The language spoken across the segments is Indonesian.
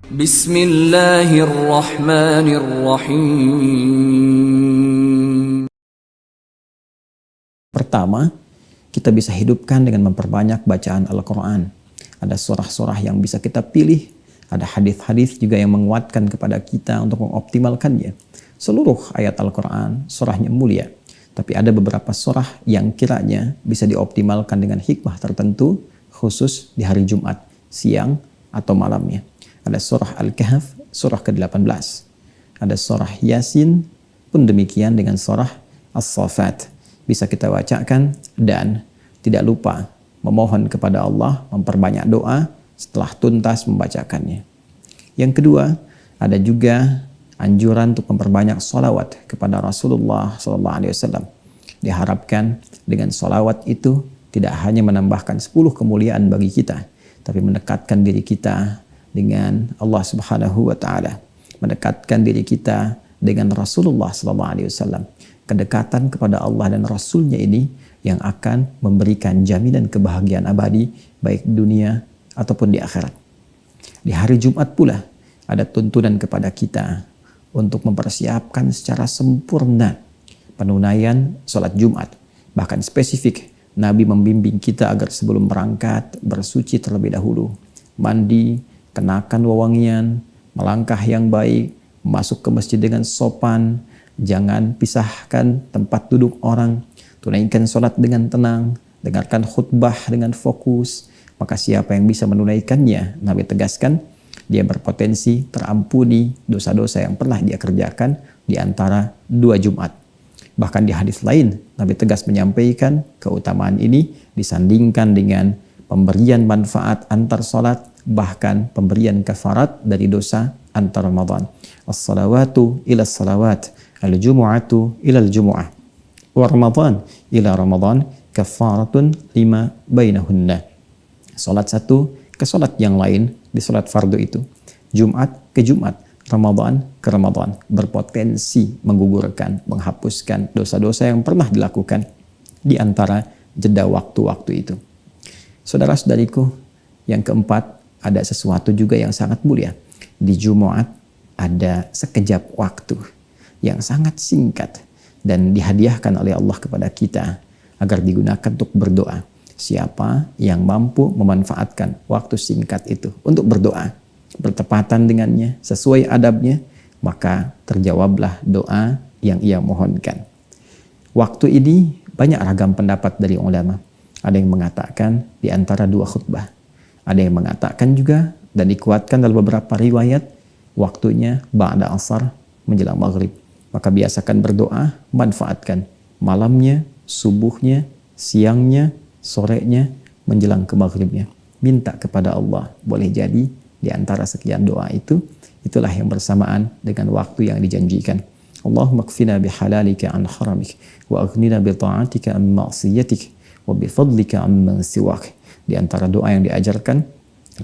Bismillahirrahmanirrahim. Pertama, kita bisa hidupkan dengan memperbanyak bacaan Al-Quran. Ada surah-surah yang bisa kita pilih, ada hadis-hadis juga yang menguatkan kepada kita untuk mengoptimalkannya. Seluruh ayat Al-Quran, surahnya mulia. Tapi ada beberapa surah yang kiranya bisa dioptimalkan dengan hikmah tertentu, khusus di hari Jumat, siang atau malamnya. Ada surah Al-Kahf, surah ke-18. Ada surah Yasin, pun demikian dengan surah As-Saffat. Bisa kita bacakan dan tidak lupa memohon kepada Allah, memperbanyak doa setelah tuntas membacakannya. Yang kedua, ada juga anjuran untuk memperbanyak sholawat kepada Rasulullah SAW. Diharapkan dengan sholawat itu tidak hanya menambahkan 10 kemuliaan bagi kita, tapi mendekatkan diri kita dengan Allah Subhanahu wa Ta'ala, mendekatkan diri kita dengan Rasulullah SAW. Kedekatan kepada Allah dan Rasulnya ini yang akan memberikan jaminan kebahagiaan abadi baik dunia ataupun di akhirat. Di hari Jumat pula ada tuntunan kepada kita untuk mempersiapkan secara sempurna penunaian sholat Jumat. Bahkan spesifik, Nabi membimbing kita agar sebelum berangkat bersuci terlebih dahulu, mandi, kenakan wewangian, melangkah yang baik, masuk ke masjid dengan sopan, jangan pisahkan tempat duduk orang, tunaikan sholat dengan tenang, dengarkan khutbah dengan fokus. Maka siapa yang bisa menunaikannya, Nabi tegaskan, dia berpotensi terampuni dosa-dosa yang pernah dia kerjakan di antara 2 Jumat. Bahkan di hadis lain, Nabi tegas menyampaikan keutamaan ini disandingkan dengan pemberian manfaat antar sholat, bahkan pemberian kafarat dari dosa antar Ramadan. As-salawatu ila salawat, al-jumu'atu ila al-jumu'ah, wa Ramadan ila Ramadan, kafaratun lima bainahunna. Sholat satu ke sholat yang lain di sholat fardu itu, Jumat ke Jumat, Ramadan ke Ramadan, berpotensi menggugurkan, menghapuskan dosa-dosa yang pernah dilakukan di antara jeda waktu-waktu itu. Saudara-saudariku, yang keempat, ada sesuatu juga yang sangat mulia. Di Jumat ada sekejap waktu yang sangat singkat dan dihadiahkan oleh Allah kepada kita agar digunakan untuk berdoa. Siapa yang mampu memanfaatkan waktu singkat itu untuk berdoa, bertepatan dengannya, sesuai adabnya, maka terjawablah doa yang ia mohonkan. Waktu ini banyak ragam pendapat dari ulama. Ada yang mengatakan di antara 2 khutbah. Ada yang mengatakan juga dan dikuatkan dalam beberapa riwayat, waktunya ba'da asar menjelang maghrib. Maka biasakan berdoa, manfaatkan malamnya, subuhnya, siangnya, sorenya, menjelang ke maghribnya. Minta kepada Allah. Boleh jadi di antara sekian doa itu, itulah yang bersamaan dengan waktu yang dijanjikan. Allahumma kfina bihalalika an haramik, wa aghnina bi ta'atika an ma'siyatik, wa bi fadlika amman siwak. Di antara doa yang diajarkan,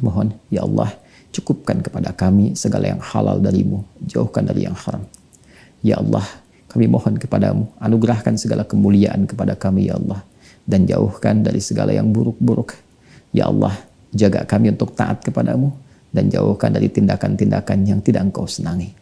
mohon, ya Allah, cukupkan kepada kami segala yang halal darimu, jauhkan dari yang haram. Ya Allah, kami mohon kepadamu, anugerahkan segala kemuliaan kepada kami, ya Allah, dan jauhkan dari segala yang buruk-buruk. Ya Allah, jaga kami untuk taat kepadamu, dan jauhkan dari tindakan-tindakan yang tidak Engkau senangi.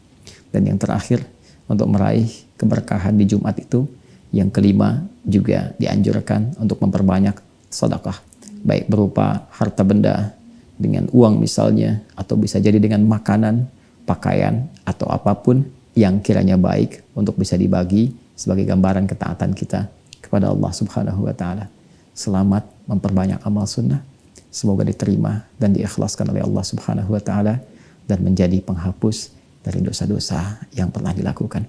Dan yang terakhir, untuk meraih keberkahan di Jumat itu, yang kelima juga dianjurkan untuk memperbanyak sedekah, baik berupa harta benda, dengan uang misalnya, atau bisa jadi dengan makanan, pakaian, atau apapun yang kiranya baik untuk bisa dibagi sebagai gambaran ketaatan kita kepada Allah Subhanahu wa Ta'ala. Selamat memperbanyak amal sunnah, semoga diterima dan diikhlaskan oleh Allah Subhanahu wa Ta'ala dan menjadi penghapus dari dosa-dosa yang pernah dilakukan.